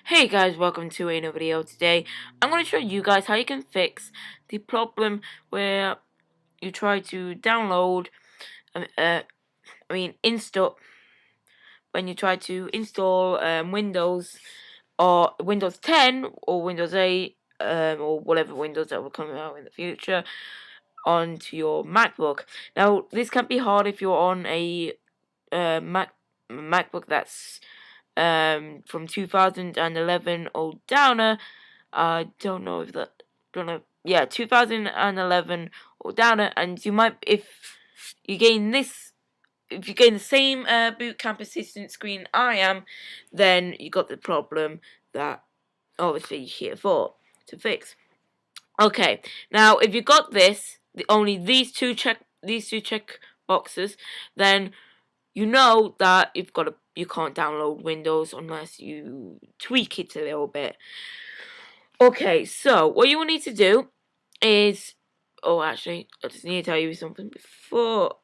Hey guys, welcome to another video. Today I'm going to show you guys how you can fix the problem where you try to download, install, when you try to install Windows or Windows 10 or Windows 8 or whatever Windows that will come out in the future onto your MacBook. Now this can be hard if you're on a MacBook that's from 2011 or downer. I don't know if that, don't know. Yeah, 2011 or downer, and you might you gain this. If you gain the same boot camp assistant screen I am, then you got the problem that obviously you're here for to fix. Okay, now if you got this, only these two check boxes, then you know that you can't download Windows unless you tweak it a little bit. Okay, so what you will need to do is, actually, I just need to tell you something before.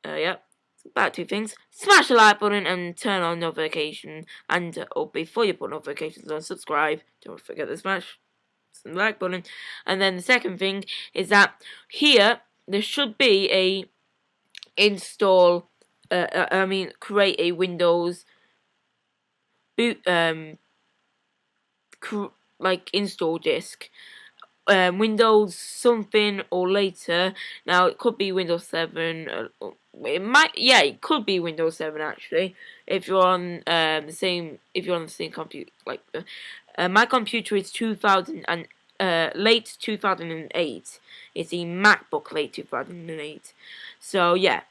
About two things. Smash the like button and turn on notification, and before you put notifications on, subscribe. Don't forget to smash the like button. And then the second thing is that here there should be a install. Create a Windows boot install disk. Windows something or later. Now it could be Windows 7. It could be Windows 7 actually. If you're on if you're on the same computer, my computer is 2000 and late 2008. It's a MacBook late 2008. So yeah.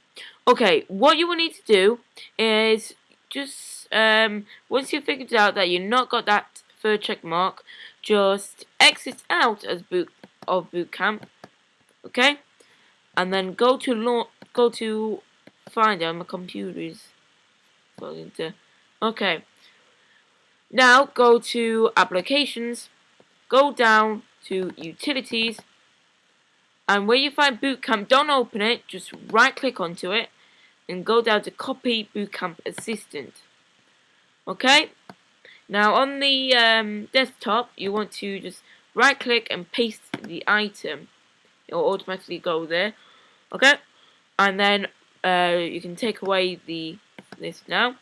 Okay, what you will need to do is just once you've figured out that you've not got that third check mark, just exit out as boot camp, okay, and then go to find out my computer's plugged into. Okay, now go to applications, go down to utilities, and where you find boot camp, don't open it, just right click onto it and go down to copy boot camp assistant. Okay, now on the desktop you want to just right click and paste the item. It will automatically go there. Okay, and then you can take away this now.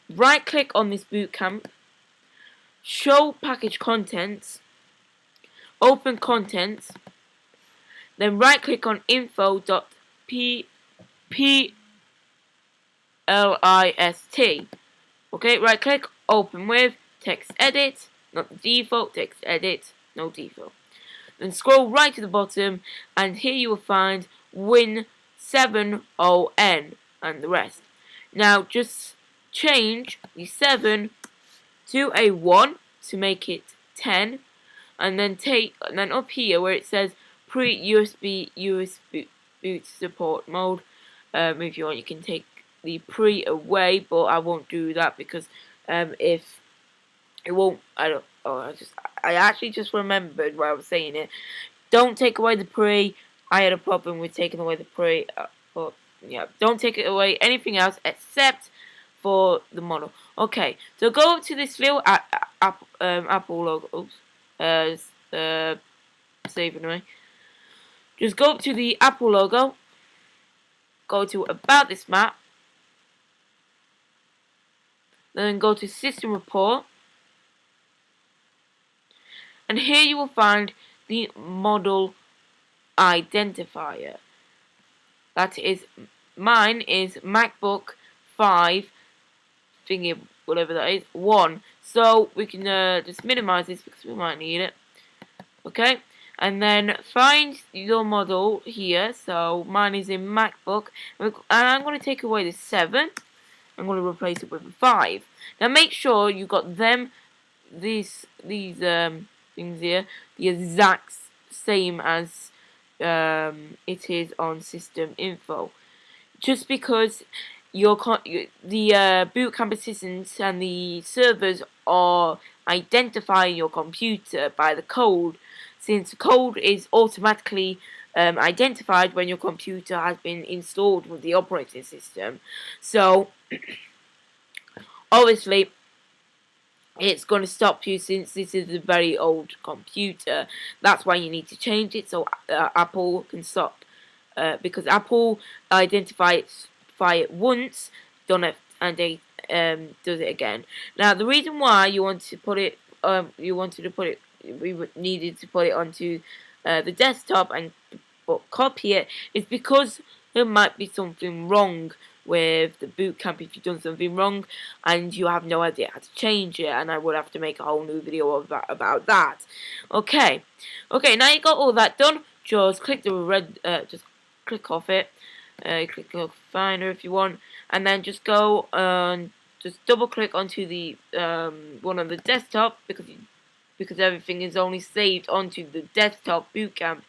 Right click on this boot camp, show package contents, open contents, then right click on info.plist. Okay, right click, open with, text edit, not the default, text edit, no default. Then scroll right to the bottom, and here you will find Win7ON and the rest. Now just change the 7 to a 1 to make it 10, and then up here where it says pre-USB boot support mode, if you want you can take the pre away, but I won't do that because if it won't, I actually just remembered while I was saying it. Don't take away the pre. I had a problem with taking away the pre, but yeah, don't take it away anything else except for the model. Okay, so go up to this little Apple logo. Save anyway. Just go up to the Apple logo. Go to about this map. Then go to System Report, and here you will find the model identifier. That is, mine is MacBook 5 thingy, whatever that is, 1. So we can just minimize this because we might need it. Okay, and then find your model here. So mine is in MacBook, and I'm going to take away the 7. I'm going to replace it with a 5. Now make sure you got these things here, the exact same as it is on System Info. Just because the boot camp assistants and the servers are identifying your computer by the code, since the code is automatically identified when your computer has been installed with the operating system. So obviously it's going to stop you, since this is a very old computer. That's why you need to change it, so Apple can stop, because Apple identify it once, done it, and they does it again. Now the reason why you want to put it, we needed to put it onto the desktop and copy it, is because there might be something wrong with the boot camp if you've done something wrong and you have no idea how to change it, and I would have to make a whole new video about that. Okay, now you got all that done, just click the red, just click off it, click off Finder if you want, and then just go and just double click onto the one on the desktop, because everything is only saved onto the desktop boot camp.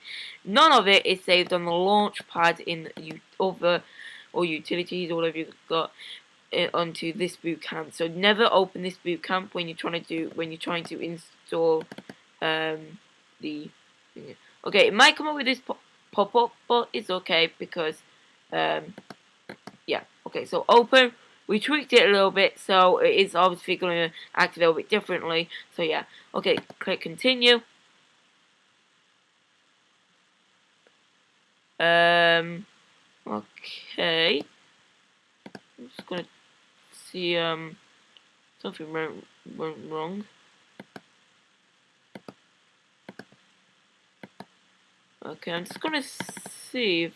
None of it is saved on the launch pad in other or utilities or whatever you've got onto this boot camp. So never open this boot camp when you're trying to install the. Okay, it might come up with this pop up, but it's okay because yeah. Okay, so open. We tweaked it a little bit, so it is obviously going to act a little bit differently. So yeah, okay, click continue. Okay. I'm just gonna see something went wrong. Okay, I'm just gonna see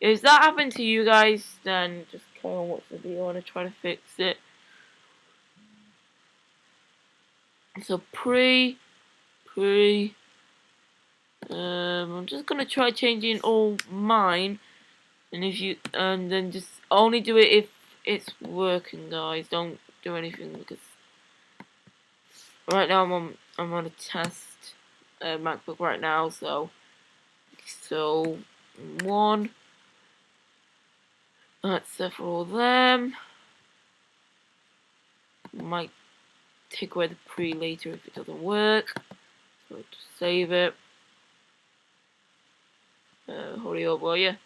if that happened to you guys, then just try and watch the video. I wanna try to fix it. So I'm just gonna try changing all mine, and then just only do it if it's working, guys. Don't do anything, because right now I'm on a test MacBook right now, so one. That's for all them. Might take away the pre later if it doesn't work. So just save it. Hurry up, will you?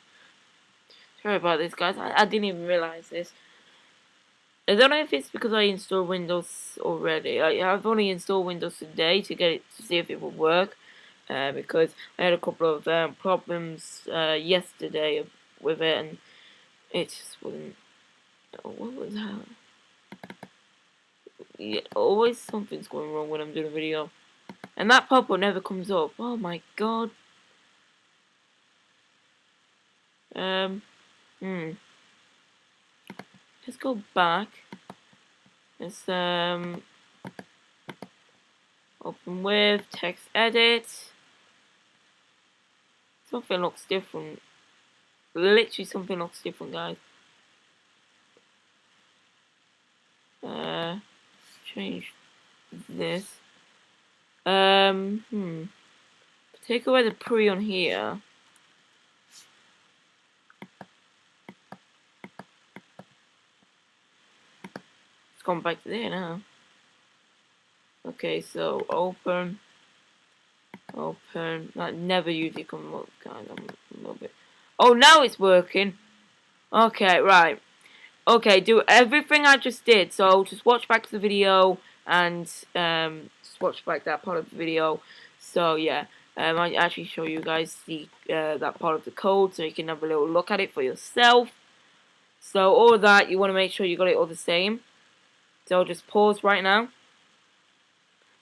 Sorry about this, guys. I didn't even realize this. I don't know if it's because I installed Windows already. I've only installed Windows today to see if it will work. Because I had a couple of problems yesterday with it, and it just wasn't. What was that? Yeah, always something's going wrong when I'm doing a video, and that pop-up never comes up. Oh my god. Let's go back. Let's open with text edit. Something looks different. Literally something looks different, guys. Change this. Take away the pre on here. It's gone back to there now. Okay, so open. That never usually comes up, guys. I'm a little bit. Oh, now it's working. Okay, right. Okay, do everything I just did. So just watch back the video and just watch back that part of the video. So yeah, I actually show you guys that part of the code so you can have a little look at it for yourself. So all of that, you want to make sure you got it all the same. So just pause right now.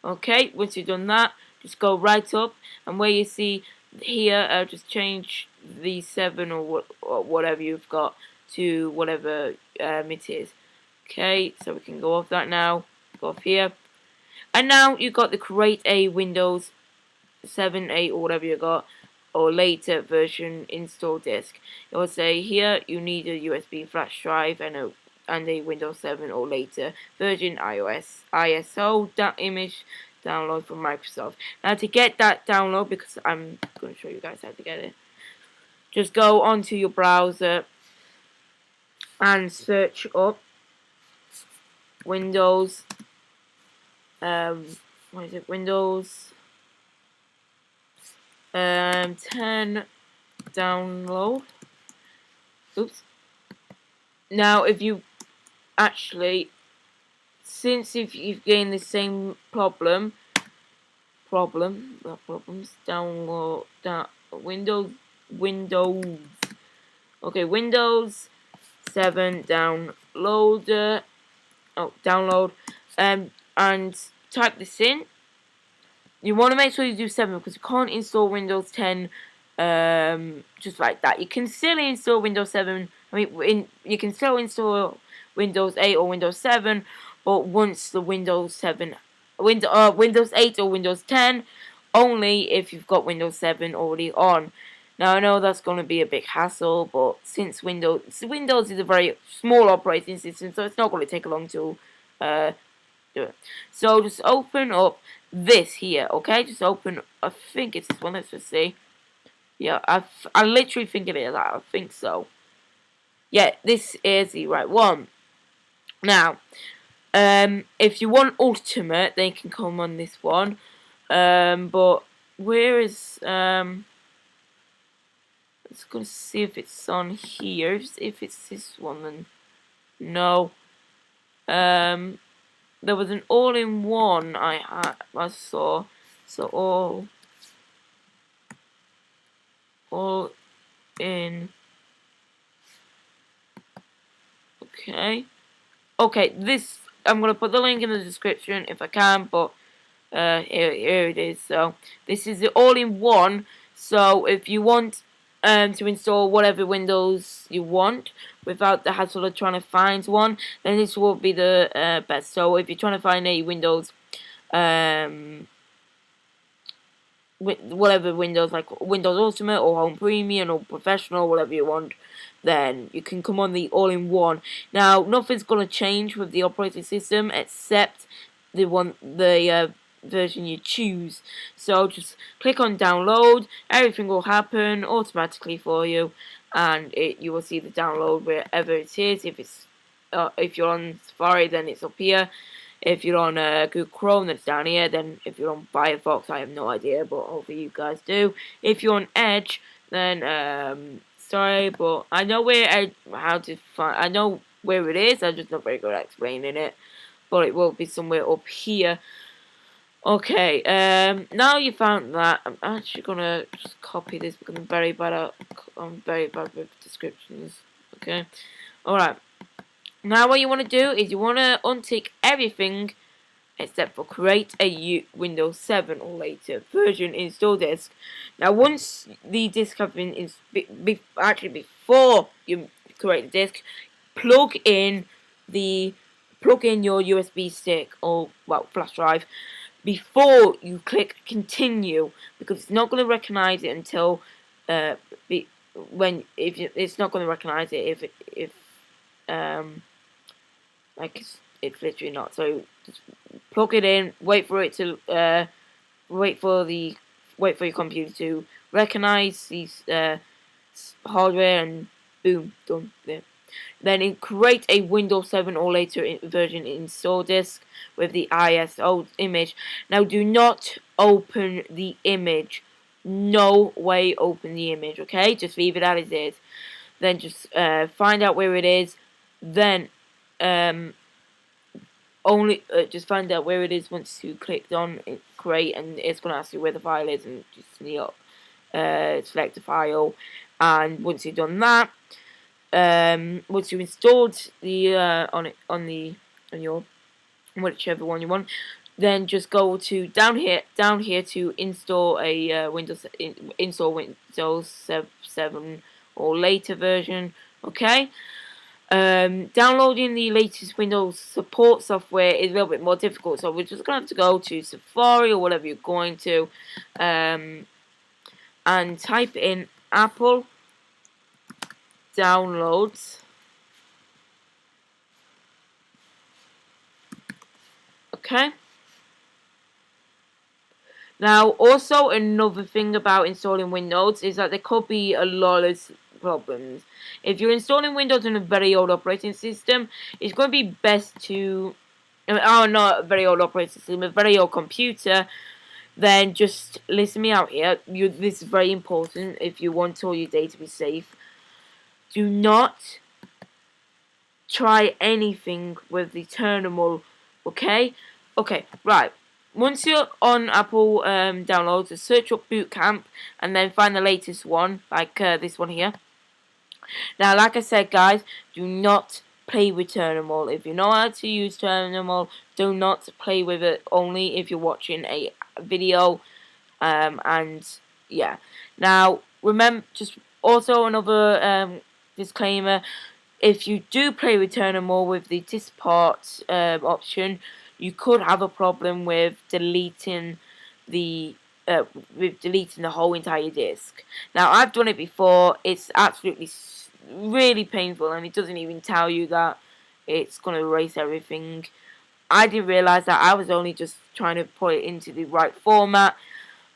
Okay, once you've done that, just go right up, and where you see here, just change the 7 or whatever you've got to whatever it is. Okay, so we can go off that now. Go off here, and now you've got the create a Windows 7, 8, or whatever you got, or later version install disk. It will say here you need a USB flash drive and a Windows 7 or later version ISO image download from Microsoft. Now to get that download, because I'm going to show you guys how to get it, just go onto your browser and search up Windows. What is it? Windows 10 download. Oops. Now, if you actually since if you've gained the same problems, download, Windows, okay, Windows 7 downloader, download, and type this in. You want to make sure you do 7 because you can't install Windows 10 just like that. You can still install Windows 7. You can still install Windows 8 or Windows 7, but once the Windows 8 or Windows 10, only if you've got Windows 7 already on. Now I know that's going to be a big hassle, but since Windows is a very small operating system, so it's not going to take long to do it. So just open up this here, okay? Just open, I think it's this one, let's just see. Yeah, I literally think it is, I think so. Yeah, this is the right one. Now, if you want Ultimate, they can come on this one. But where is, let's go see if it's on here. If it's this one, then no. There was an all-in-one I saw. So all in. Okay, this, I'm gonna put the link in the description if I can, but here it is. So this is the all-in-one. So if you want to install whatever Windows you want without the hassle of trying to find one, then this will be the best. So if you're trying to find a Windows whatever Windows, like Windows Ultimate or Home Premium or Professional, whatever you want, then you can come on the all-in-one. Now, nothing's gonna change with the operating system except the version you choose. So just click on download. Everything will happen automatically for you, and you will see the download wherever it is. If you're on Safari, then it's up here. If you're on Google Chrome, then it's down here. Then if you're on Firefox, I have no idea, but hopefully you guys do. If you're on Edge, then sorry, but I know how to find. I know where it is. I'm just not very good at explaining it, but it will be somewhere up here. Okay. Now you found that, I'm actually gonna just copy this because I'm very bad with descriptions. Okay. All right. Now what you want to do is you want to untick everything except for create a Windows 7 or later version install disk. Now once the disk has been actually before you create the disk, plug in your USB stick or flash drive before you click continue, because it's not going to recognize it until it's not going to recognize it if like it's literally not. So just plug it in, wait for your computer to recognize these hardware, and boom, done. There. Then create a Windows 7 or later version install disk with the ISO image. Now do not open the image. No way open the image, okay? Just leave it as it is. Then just find out where it is. Then just find out where it is once you clicked on it, create, and it's going to ask you where the file is, and just select the file. And once you've done that, once you installed the on your whichever one you want, then just go to down here to install a Windows 7 or later version. Okay. Downloading the latest Windows support software is a little bit more difficult, so we're just going to have to go to Safari or whatever you're going to, and type in Apple downloads. Okay. Now, also another thing about installing Windows is that there could be a lot of problems. If you're installing Windows on a very old operating system, it's going to be best to, not a very old operating system, a very old computer. Then just listen me out here. This is very important if you want all your data to be safe. Do not try anything with the terminal Okay, right. Once you're on Apple downloads, just search up Boot Camp and then find the latest one, like this one here. Now, like I said, guys, do not play with Terminal. If you know how to use Terminal, do not play with it. Only if you're watching a video. And yeah. Now, remember, just also another disclaimer. If you do play with Terminal with the diskpart option, you could have a problem with deleting the whole entire disk. Now, I've done it before. It's absolutely really painful, and it doesn't even tell you that it's going to erase everything. I didn't realize that. I was only just trying to put it into the right format,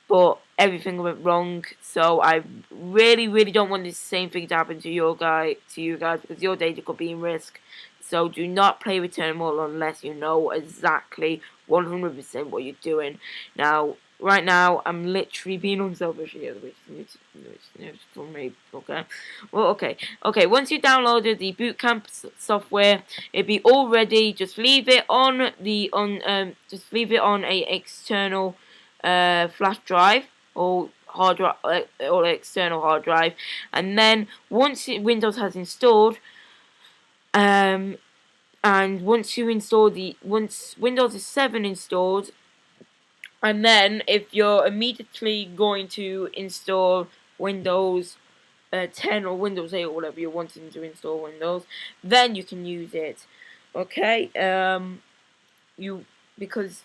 but everything went wrong. So I really don't want the same thing to happen to you guys, because your data could be in risk. So do not play with Terminal unless you know exactly 100% what you're doing. Now, right now, I'm literally being unselfish here, which is for me. Okay, well, okay. Once you downloaded the Boot Camp software, it'll be all ready. Just leave it on a external flash drive or hard drive or external hard drive, and then once Windows has installed, and once Windows is 7 installed, and then if you're immediately going to install Windows 10 or Windows 8 or whatever you're wanting to install Windows, then you can use it. Okay, because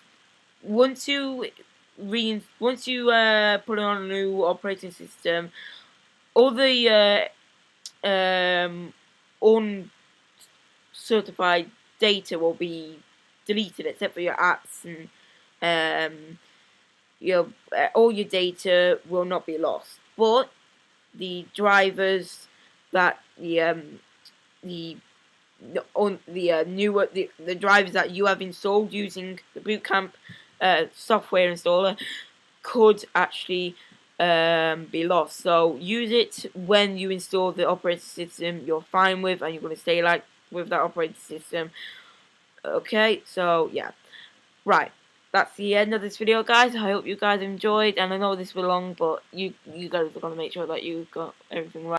once you put on a new operating system, all the uncertified data will be deleted, except for your apps, and all your data will not be lost. But the drivers that the drivers that you have installed using the Boot Camp software installer could actually be lost. So use it when you install the operating system you're fine with, and you're going to stay with that operating system. Okay, so yeah, right. That's the end of this video, guys. I hope you guys enjoyed, and I know this was long, but you guys are going to make sure that you got everything right.